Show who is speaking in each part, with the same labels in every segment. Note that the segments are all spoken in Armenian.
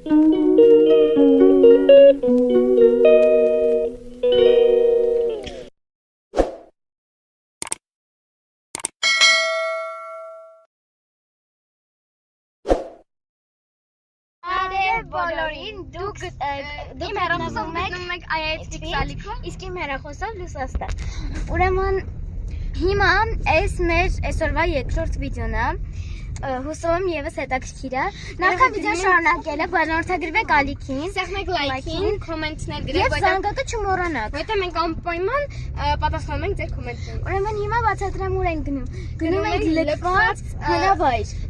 Speaker 1: Բոլորին դուք իմ հեռախոսով գտնում եք IIT Սալիքում, իսկ իմ հեռախոսով Լուսաստան։ Ուրեմն հիմա այս մեր այսօրվա երկրորդ վիդեոն է, հուսով եմ ևս հետաքրքիր է։ Նախքան վիդեոն շարունակելը բաժանորդագրվեք ալիքին, սեղմեք լայքին, կոմենտներ գրեք, եւ զանգակը չմոռանաք, որտեղ մենք անպայման պատասխանում ենք ձեր կոմենտներին։ Ուրեմն հիմա բացատրեմ ուր ենք գնում։ Գնում ենք լքված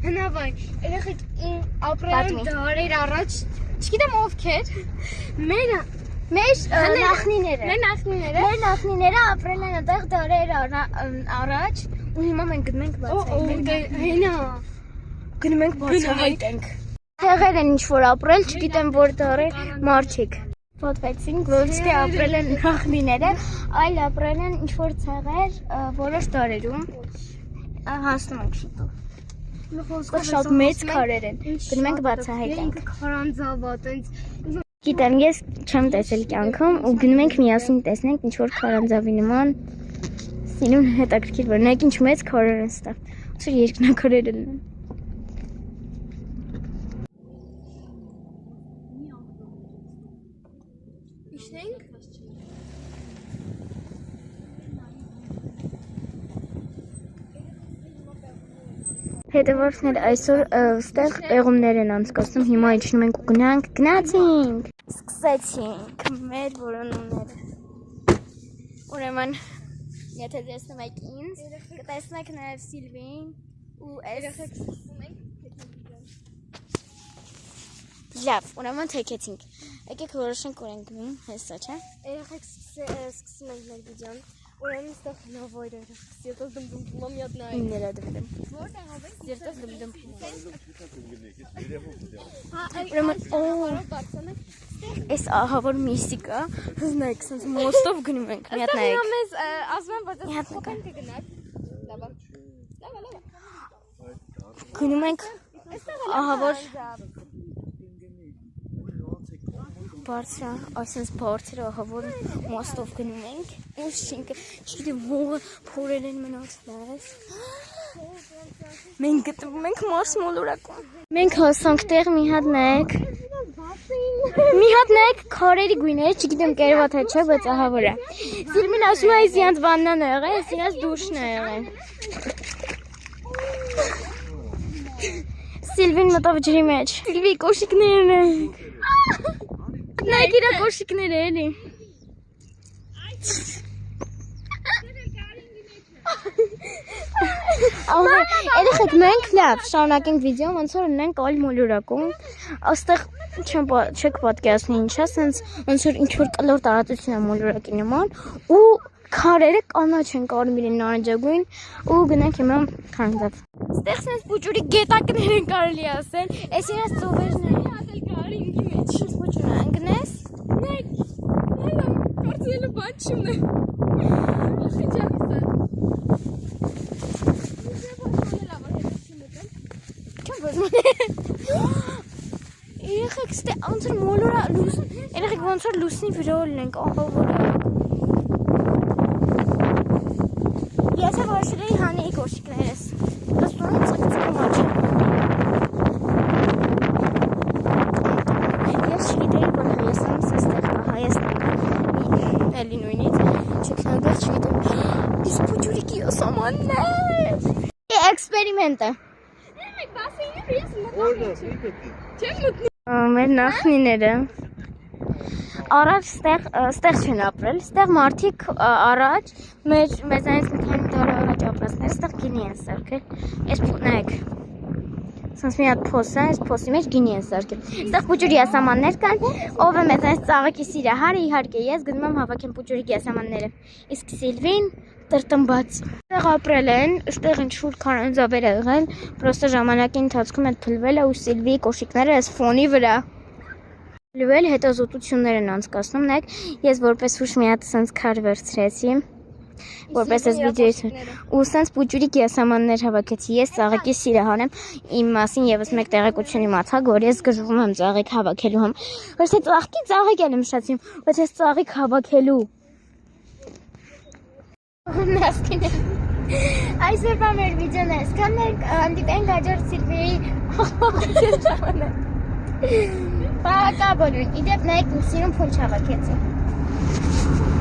Speaker 1: հնավայր։ Երեխեք ապրել դարեր առաջ, չգիտեմ ովքեր, մեր նախնիները ապրել են այդտեղ դարեր առաջ ու հիմա մենք գնում ենք բացահայտենք։ Գնում ենք բացահայտենք։ Տեղեր են ինչ-որ ապրել, չգիտեմ որ դարեր մարդիկ։ Ֆոտվեցինք, որ ոչ թե ապրել են նախնիները, այլ ապրել են ինչ-որ ցեղեր որոշ դարերում։ Հասնում ենք շուտով։ Շատ մեծ քարեր են։ Գնում ենք բացահայտենք։ Քարանձավա, տենց Գիտեմ, ես չեմ տեսել կյանքում ու գնում ենք միասին տեսնենք ինչ-որ քարանձավի նման սիրուն հետաքրքիր որ նայեք ինչ մեծ քարեր են ստեղ, ոնց երկնաքարեր են։ Իշնենք։ Հետևորդներ այսօր ստեղ տեղումներ են անցկացնում, հիմա իջնում ենք ու գնացինք, սկսեցինք մեր որոնումները։ Ուրեմն, եթե տեսնում եք ինձ, կտեսնեք նաև Սիլվին ու ես։ Լավ, ուրեմն թեքեցինք։ Եկեք որոշենք որ ենք գնում, հեսա չէ։ Երեխեք սկսում ենք մեր վիդեոն։ Ուրեմն ստեղ հնավայր է, սիրտով դմդմփում մի հատ նայ։ Ինները դմդմ։ Որտեղ ավ է։ Սիրտով դմդմփում։ Ուրեմն այս ահավոր միսիկա, նայեք, սենց մոստով գնում ենք, մի հատ նայեք։ Մեզ ասում են, որ այս փոքր կգնաք։ Լավ։ Գնում ենք ահավոր բարձր, այսպես բարձր ահավոր մոստով գնում ենք, ուս չինք, չգիտեմ ողը փորել են մնացնես։ Մենք գտնվում ենք Մարս մոլորակում։ Մենք հասանք տեղ մի հատ նայեք քարերի գույները, չգիտեմ կերվա թե չէ, բայց ահավոր է։ Սիլվին ասում է այս իրանց վաննան է եղել, այս իրանց դուշն է եղել։ Սիլվին մտավ ջրի մեջ։ Սիլվի կոշիկներն ենք։ Նայեք իրա կոշիկները էլի։ Երեխեք մենք լավ շարունակենք վիդեոն, ոնց որ ունենք այլ մոլորակում, այստեղ չեք պատկերացնի ինչ է, սենց ոնց որ ինչ-որ կլոր տարածություն է մոլորակի նման ու քարերը կանաչ են կարմիր նարնջագույն ու գնանք հիմա քարանձավ։ Այստեղ սենց պուճուրի գետակներ են կարելի ասել, այս իրաց ծովերն են հատել գարինգի մեջ։ Պուճուրը ընկնես։ Կարծելը բան չունե։ Երեխեք ստե ոնց որ մոլորա լույս, երեխեք ոնց որ լուսնի վրա լինենք, ահավոր է։ Ես որոշել էի հանեի կոշիկներս, լստոնը ծկծկում աչը։ Ես չգիտեի, որ Հայաստանից էստեղ կա, Հայաստան էլի նույնից, չեքնագար չգիտեմ, իսկ պուջուրիկի ոսամանն է։ Էքսպերիմենտ է։ Մեր նախնիները առաջ ստեղ չեն ապրել, ստեղ մարդիկ առաջ մեզանից մի քանի դար առաջ ապրածներ ստեղ գինի են սարքել, ես նայեք, սենց մի հատ փոս է, այս փոսի մեջ գինի են սարքել, ստեղ պուճուրի ասամաններ կան, ով է մեզանից ծաղակի սիրահարը, իհարկե ես գնում եմ հավաքեմ պուճուրի ասամանները, իսկ Սիլվին տրտմբաց։ Ստեղ ապրել են, ստեղ ինչ-որ քարանձավեր եղել, պրոստը ժամանակի ընթացքում այդ փլվել է ու Սիլվիի կոշիկները այս ֆոնի վրա փլվել հետազոտություններ են անցկացնում, նայեք, ես որպես հուշ մի հատ սենց քար վերցրեցի, որպես այս վիդեոից ու սենց պուճուրիկ եսամաններ հավաքեցի։ Ես ծաղիկի սիրահար եմ, իմ մասին եւս մեկ տեղեկություն իմացա, որ ես գժվում եմ ծաղիկ հավաքելու համ։ Ոչ թե ծաղիկ եմ նշացիմ, բայց ես ծաղիկ հավաքելու։ Նասկին այսօրվա մեր վիդեոն է, այսքան հանդիպենք հաջորդ Սիլվիայի ժամանակ։ Պակա բոլորին, իդեպ նայեք իմ սիրուն փունջ հավաքեցի։